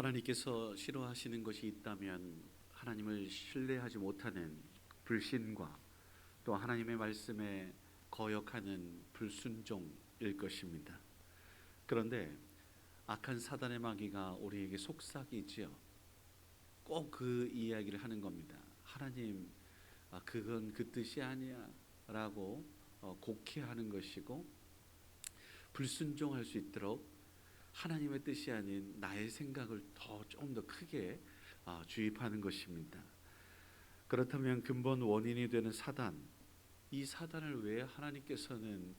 하나님께서 싫어하시는 것이 있다면 하나님을 신뢰하지 못하는 불신과 또 하나님의 말씀에 거역하는 불순종일 것입니다. 그런데 악한 사단의 마귀가 우리에게 속삭이지요. 꼭 그 이야기를 하는 겁니다. 하나님, 그건 그 뜻이 아니야 라고 곡해하는 것이고, 불순종할 수 있도록 하나님의 뜻이 아닌 나의 생각을 좀 더 크게 주입하는 것입니다. 그렇다면 근본 원인이 되는 사단, 이 사단을 왜 하나님께서는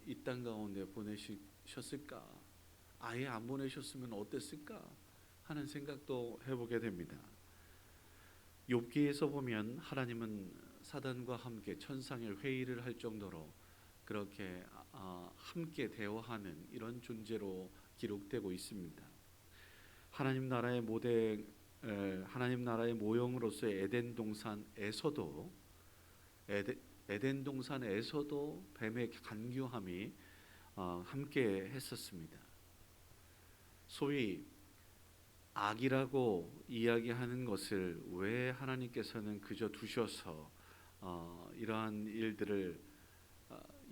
이 땅 가운데 보내셨을까? 아예 안 보내셨으면 어땠을까? 하는 생각도 해보게 됩니다. 욥기에서 보면 하나님은 사단과 함께 천상의 회의를 할 정도로 그렇게 함께 대화하는 이런 존재로 기록되고 있습니다. 하나님 나라의 모형으로서의 에덴 동산에서도 뱀의 간교함이 함께 했었습니다. 소위 악이라고 이야기하는 것을 왜 하나님께서는 그저 두셔서 이러한 일들을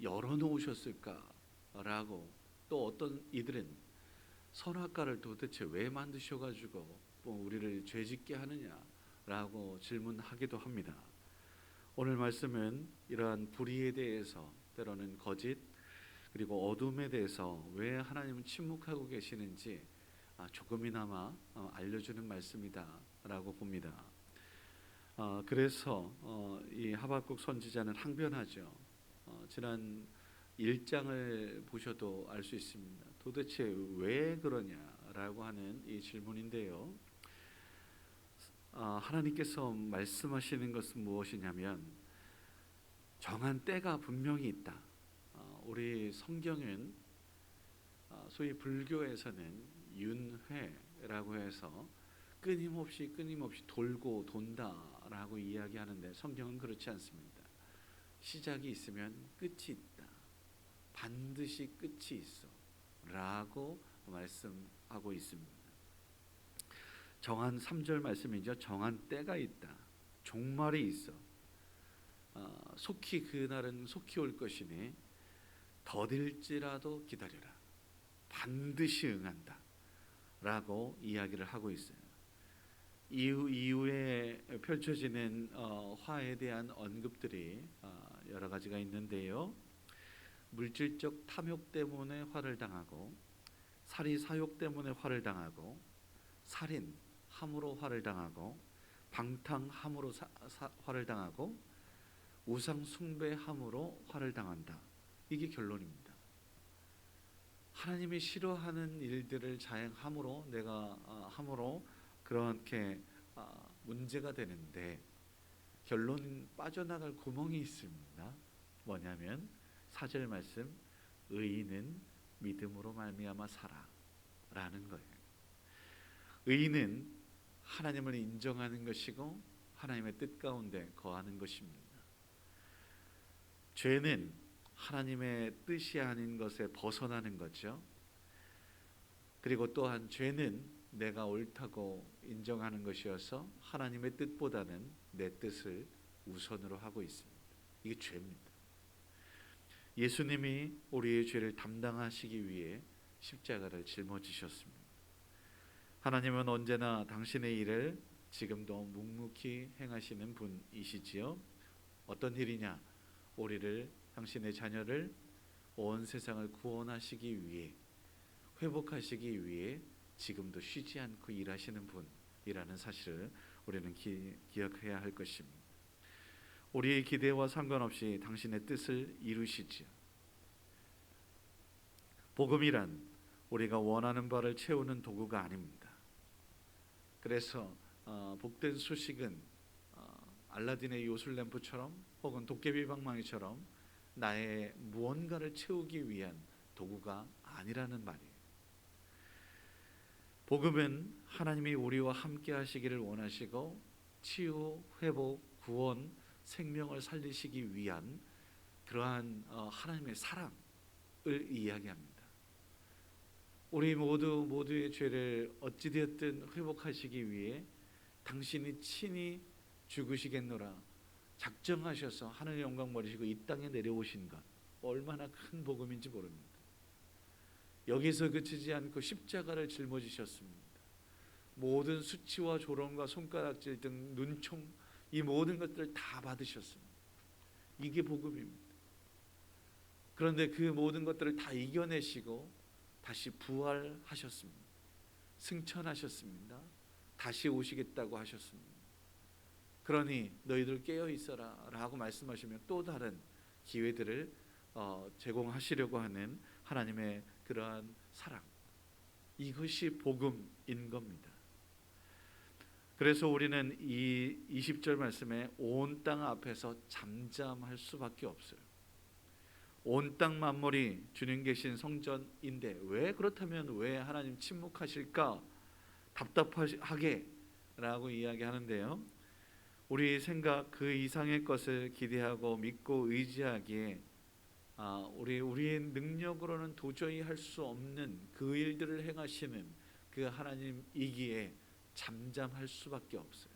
열어놓으셨을까라고, 또 어떤 이들은 선악과를 도대체 왜 만드셔가지고 우리를 죄짓게 하느냐라고 질문하기도 합니다. 오늘 말씀은 이러한 불의에 대해서, 때로는 거짓 그리고 어둠에 대해서 왜 하나님은 침묵하고 계시는지 조금이나마 알려주는 말씀이다라고 봅니다. 그래서 이 하박국 선지자는 항변하죠. 지난 1장을 보셔도 알 수 있습니다. 도대체 왜 그러냐라고 하는 이 질문인데요. 하나님께서 말씀하시는 것은 무엇이냐면 정한 때가 분명히 있다. 우리 성경은 소위 불교에서는 윤회라고 해서 끊임없이 돌고 돈다라고 이야기하는데, 성경은 그렇지 않습니다. 시작이 있으면 끝이 있다. 반드시 끝이 있어 라고 말씀하고 있습니다. 정한 3절 말씀이죠. 정한 때가 있다. 종말이 있어. 그날은 속히 올 것이니 더딜지라도 기다려라. 반드시 응한다 라고 이야기를 하고 있어요. 이후에 펼쳐지는 화에 대한 언급들이 여러 가지가 있는데요. 물질적 탐욕 때문에 화를 당하고, 사리 사욕 때문에 화를 당하고, 살인 함으로 화를 당하고, 방탕함으로 화를 당하고, 우상 숭배함으로 화를 당한다. 이게 결론입니다. 하나님이 싫어하는 일들을 자행함으로 함으로 그렇게 문제가 되는데, 결론은 빠져나갈 구멍이 있습니다. 뭐냐면 4절 말씀, 의인은 믿음으로 말미암아 살아라는 거예요. 의인은 하나님을 인정하는 것이고 하나님의 뜻 가운데 거하는 것입니다. 죄는 하나님의 뜻이 아닌 것에 벗어나는 거죠. 그리고 또한 죄는 내가 옳다고 인정하는 것이어서 하나님의 뜻보다는 내 뜻을 우선으로 하고 있습니다. 이게 죄입니다. 예수님이 우리의 죄를 담당하시기 위해 십자가를 짊어지셨습니다. 하나님은 언제나 당신의 일을 지금도 묵묵히 행하시는 분이시지요. 어떤 일이냐? 우리를, 당신의 자녀를 온 세상을 구원하시기 위해, 회복하시기 위해 지금도 쉬지 않고 일하시는 분이라는 사실을 우리는 기억해야 할 것입니다. 우리의 기대와 상관없이 당신의 뜻을 이루시지요. 복음이란 우리가 원하는 바를 채우는 도구가 아닙니다. 그래서 복된 소식은 알라딘의 요술램프처럼 혹은 도깨비 방망이처럼 나의 무언가를 채우기 위한 도구가 아니라는 말이에요. 복음은 하나님이 우리와 함께 하시기를 원하시고 치유, 회복, 구원, 생명을 살리시기 위한 그러한 하나님의 사랑을 이야기합니다. 우리 모두의 죄를 어찌되었든 회복하시기 위해 당신이 친히 죽으시겠노라 작정하셔서 하늘의 영광 버리시고 이 땅에 내려오신 것, 얼마나 큰 복음인지 모릅니다. 여기서 그치지 않고 십자가를 짊어지셨습니다. 모든 수치와 조롱과 손가락질 등 눈총, 이 모든 것들을 다 받으셨습니다. 이게 복음입니다. 그런데 그 모든 것들을 다 이겨내시고 다시 부활하셨습니다. 승천하셨습니다. 다시 오시겠다고 하셨습니다. 그러니 너희들 깨어 있어라 라고 말씀하시며 또 다른 기회들을 제공하시려고 하는 하나님의 그러한 사랑, 이것이 복음인 겁니다. 그래서 우리는 이 20절 말씀에 온 땅 앞에서 잠잠할 수밖에 없어요. 온 땅 만물이 주님 계신 성전인데 그렇다면 왜 하나님 침묵하실까? 답답하게 라고 이야기하는데요, 우리 생각 그 이상의 것을 기대하고 믿고 의지하기에 우리의 능력으로는 도저히 할 수 없는 그 일들을 행하시는 그 하나님이기에 잠잠할 수밖에 없어요.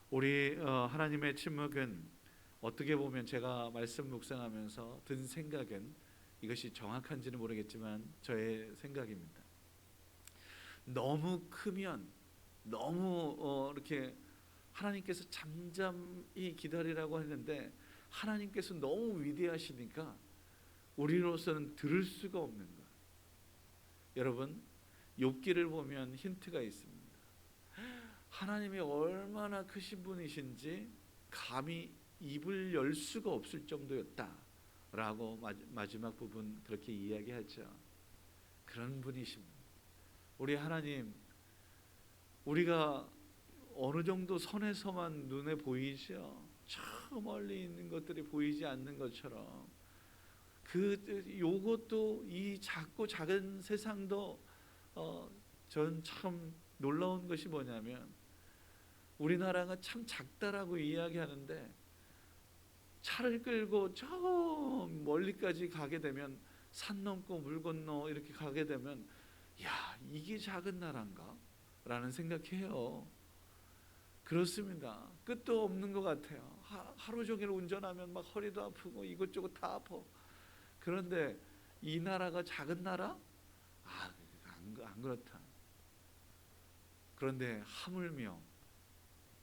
우리 하나님의 침묵은 어떻게 보면 제가 말씀 묵상하면서 든 생각은, 이것이 정확한지는 모르겠지만 저의 생각입니다. 너무 크면 너무 이렇게 하나님께서 잠잠히 기다리라고 했는데 하나님께서 너무 위대하시니까 우리로서는 들을 수가 없는 거예요. 여러분, 욥기를 보면 힌트가 있습니다. 하나님이 얼마나 크신 분이신지 감히 입을 열 수가 없을 정도였다라고 마지막 부분 그렇게 이야기하죠. 그런 분이십니다. 우리 하나님, 우리가 어느 정도 선에서만 눈에 보이죠. 저 멀리 있는 것들이 보이지 않는 것처럼 요것도, 이 작고 작은 세상도 전 참 놀라운 것이 뭐냐면 우리나라가 참 작다라고 이야기하는데 차를 끌고 저 멀리까지 가게 되면, 산 넘고 물 건너 이렇게 가게 되면, 야, 이게 작은 나라인가? 라는 생각해요. 그렇습니다. 끝도 없는 것 같아요. 하루 종일 운전하면 막 허리도 아프고 이것저것 다 아파. 그런데 이 나라가 작은 나라? 안 그렇다. 그런데 하물며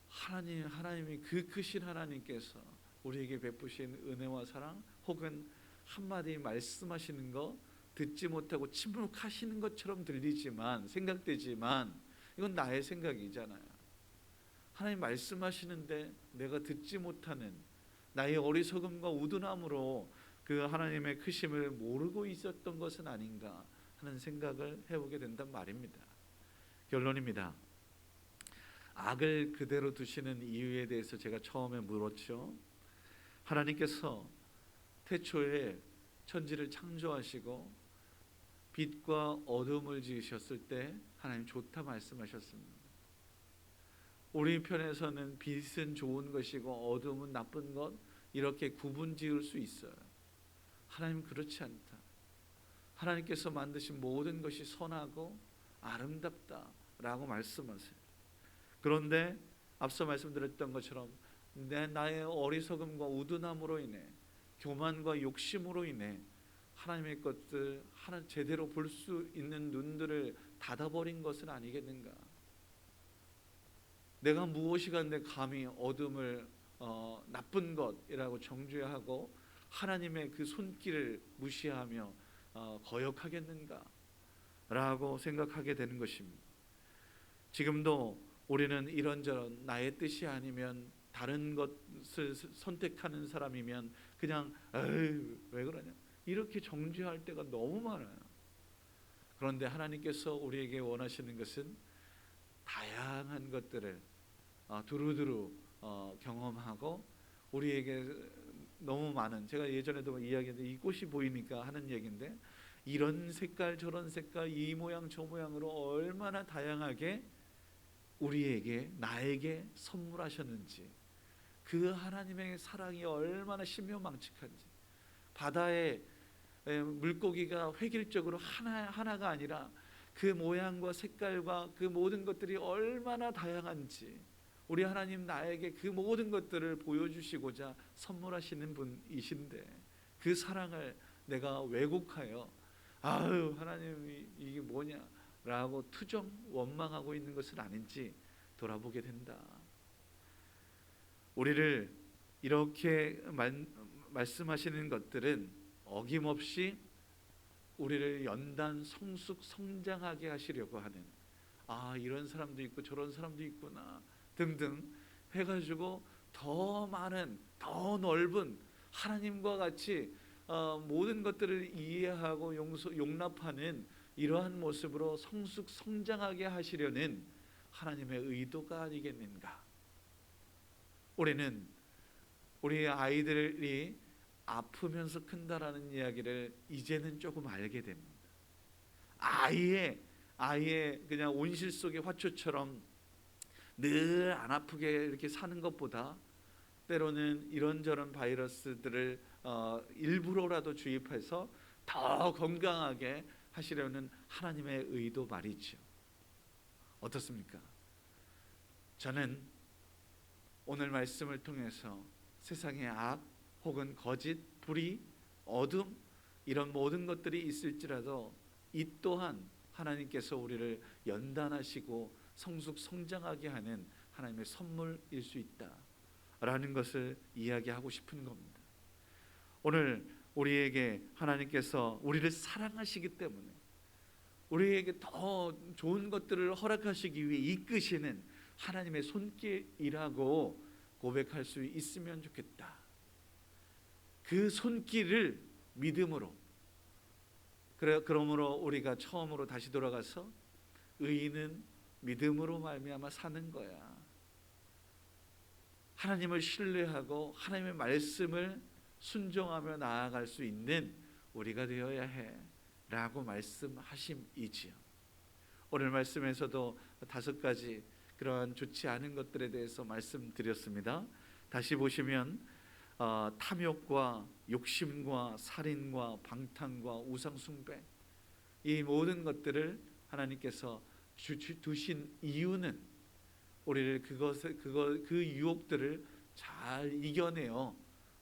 하나님이 그 크신 하나님께서 우리에게 베푸신 은혜와 사랑, 혹은 한마디 말씀하시는 거 듣지 못하고 침묵하시는 것처럼 들리지만, 생각되지만 이건 나의 생각이잖아요. 하나님 말씀하시는데 내가 듣지 못하는 나의 어리석음과 우둔함으로 그 하나님의 크심을 모르고 있었던 것은 아닌가 하는 생각을 해보게 된단 말입니다. 결론입니다. 악을 그대로 두시는 이유에 대해서 제가 처음에 물었죠. 하나님께서 태초에 천지를 창조하시고 빛과 어둠을 지으셨을 때 하나님 좋다 말씀하셨습니다. 우리 편에서는 빛은 좋은 것이고 어둠은 나쁜 것, 이렇게 구분 지을 수 있어요. 하나님은 그렇지 않다. 하나님께서 만드신 모든 것이 선하고 아름답다라고 말씀하세요. 그런데 앞서 말씀드렸던 것처럼 나의 어리석음과 우둔함으로 인해, 교만과 욕심으로 인해 하나님의 것들 제대로 볼 수 있는 눈들을 닫아버린 것은 아니겠는가. 내가 무엇이 간데 감히 어둠을 나쁜 것이라고 정죄하고 하나님의 그 손길을 무시하며 거역하겠는가 라고 생각하게 되는 것입니다. 지금도 우리는 이런저런 나의 뜻이 아니면 다른 것을 선택하는 사람이면 그냥 왜 그러냐 이렇게 정죄할 때가 너무 많아요. 그런데 하나님께서 우리에게 원하시는 것은 다양한 것들을 두루두루 경험하고, 우리에게 너무 많은, 제가 예전에도 이야기했는데 이 꽃이 보이니까 하는 얘기인데, 이런 색깔 저런 색깔 이 모양 저 모양으로 얼마나 다양하게 우리에게, 나에게 선물하셨는지, 그 하나님의 사랑이 얼마나 신묘망측한지, 바다에 물고기가 획일적으로 하나가 아니라 그 모양과 색깔과 그 모든 것들이 얼마나 다양한지 우리 하나님 나에게 그 모든 것들을 보여주시고자 선물하시는 분이신데 그 사랑을 내가 왜곡하여 아유 하나님이 이게 뭐냐라고 투정 원망하고 있는 것은 아닌지 돌아보게 된다. 우리를 이렇게 말씀하시는 것들은 어김없이 우리를 연단 성숙 성장하게 하시려고 하는 이런 사람도 있고 저런 사람도 있구나 등등 해가지고 더 많은 더 넓은 하나님과 같이 모든 것들을 이해하고 용납하는 이러한 모습으로 성숙 성장하게 하시려는 하나님의 의도가 아니겠는가. 우리는 우리 아이들이 아프면서 큰다라는 이야기를 이제는 조금 알게 됩니다. 아예 그냥 온실 속의 화초처럼 늘 안 아프게 이렇게 사는 것보다 때로는 이런저런 바이러스들을 일부러라도 주입해서 더 건강하게 하시려는 하나님의 의도 말이죠. 어떻습니까? 저는 오늘 말씀을 통해서 세상의 악 혹은 거짓, 불의, 어둠 이런 모든 것들이 있을지라도 이 또한 하나님께서 우리를 연단하시고 성숙 성장하게 하는 하나님의 선물일 수 있다라는 것을 이야기하고 싶은 겁니다. 오늘 우리에게 하나님께서 우리를 사랑하시기 때문에 우리에게 더 좋은 것들을 허락하시기 위해 이끄시는 하나님의 손길이라고 고백할 수 있으면 좋겠다. 그 손길을 믿음으로 그러므로 우리가 처음으로 다시 돌아가서 의인은 믿음으로 말미암아 사는 거야. 하나님을 신뢰하고 하나님의 말씀을 순종하며 나아갈 수 있는 우리가 되어야 해 라고 말씀하심이지요. 오늘 말씀에서도 5가지 그러한 좋지 않은 것들에 대해서 말씀드렸습니다. 다시 보시면 탐욕과 욕심과 살인과 방탕과 우상숭배 이 모든 것들을 하나님께서 두신 이유는 우리를 그 유혹들을 잘 이겨내어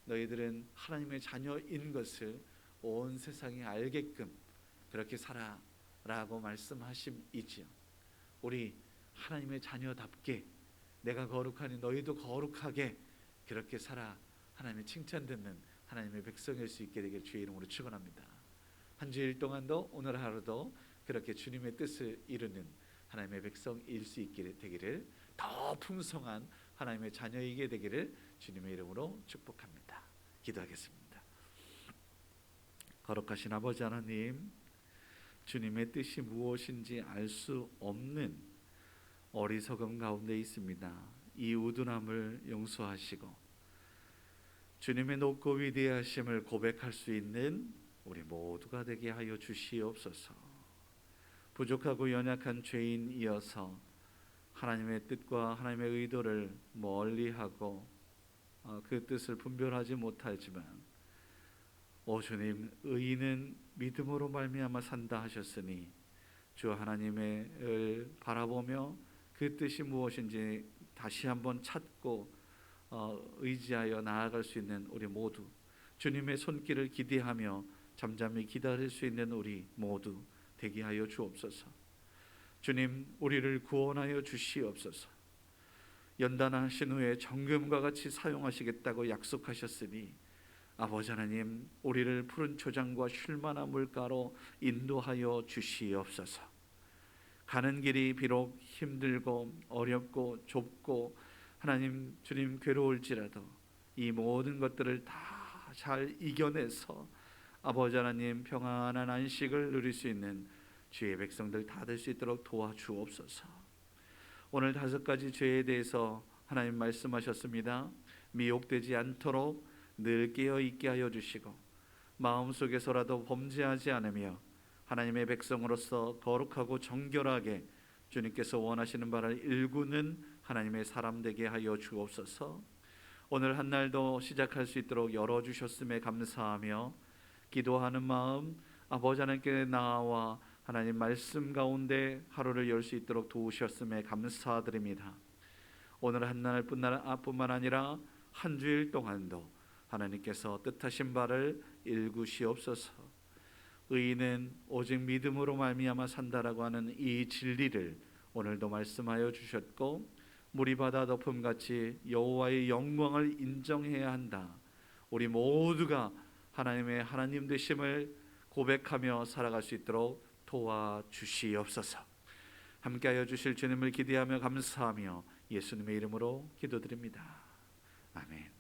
너희들은 하나님의 자녀인 것을 온 세상이 알게끔 그렇게 살아라고 말씀하심이지요. 우리 하나님의 자녀답게 내가 거룩하니 너희도 거룩하게 그렇게 살아 하나님의 칭찬 듣는 하나님의 백성일 수 있게 되길 주의 이름으로 축원합니다. 한 주일 동안도 오늘 하루도 그렇게 주님의 뜻을 이루는 하나님의 백성일 수 있게 되기를 더 풍성한 하나님의 자녀이게 되기를 주님의 이름으로 축복합니다. 기도하겠습니다. 거룩하신 아버지 하나님, 주님의 뜻이 무엇인지 알 수 없는 어리석음 가운데 있습니다. 이 우둔함을 용서하시고 주님의 높고 위대하심을 고백할 수 있는 우리 모두가 되게 하여 주시옵소서. 부족하고 연약한 죄인이어서 하나님의 뜻과 하나님의 의도를 멀리하고 그 뜻을 분별하지 못하지만 오 주님, 의인은 믿음으로 말미암아 산다 하셨으니 주 하나님을 바라보며 그 뜻이 무엇인지 다시 한번 찾고 의지하여 나아갈 수 있는 우리 모두, 주님의 손길을 기대하며 잠잠히 기다릴 수 있는 우리 모두 되게 하여 주옵소서. 주님, 우리를 구원하여 주시옵소서. 연단하신 후에 정금과 같이 사용하시겠다고 약속하셨으니 아버지 하나님, 우리를 푸른 초장과 쉴만한 물가로 인도하여 주시옵소서. 가는 길이 비록 힘들고 어렵고 좁고 하나님 주님 괴로울지라도 이 모든 것들을 다 잘 이겨내서 아버지 하나님 평안한 안식을 누릴 수 있는 주의 백성들 다 될 수 있도록 도와주옵소서. 오늘 5가지 죄에 대해서 하나님 말씀하셨습니다. 미혹되지 않도록 늘 깨어 있게 하여 주시고 마음속에서라도 범죄하지 않으며 하나님의 백성으로서 거룩하고 정결하게 주님께서 원하시는 바를 일구는 하나님의 사람 되게 하여 주옵소서. 오늘 한 날도 시작할 수 있도록 열어주셨음에 감사하며 기도하는 마음, 아버지 하나님께 나아와 하나님 말씀 가운데 하루를 열 수 있도록 도우셨음에 감사드립니다. 오늘 한날뿐만 아니라 한 주일 동안도 하나님께서 뜻하신 바를 일구시옵소서. 의인은 오직 믿음으로 말미암아 산다라고 하는 이 진리를 오늘도 말씀하여 주셨고, 물이 바다 덮음같이 여호와의 영광을 인정해야 한다. 우리 모두가 하나님의 하나님 되심을 고백하며 살아갈 수 있도록 도와주시옵소서. 함께하여 주실 주님을 기대하며 감사하며 예수님의 이름으로 기도드립니다. 아멘.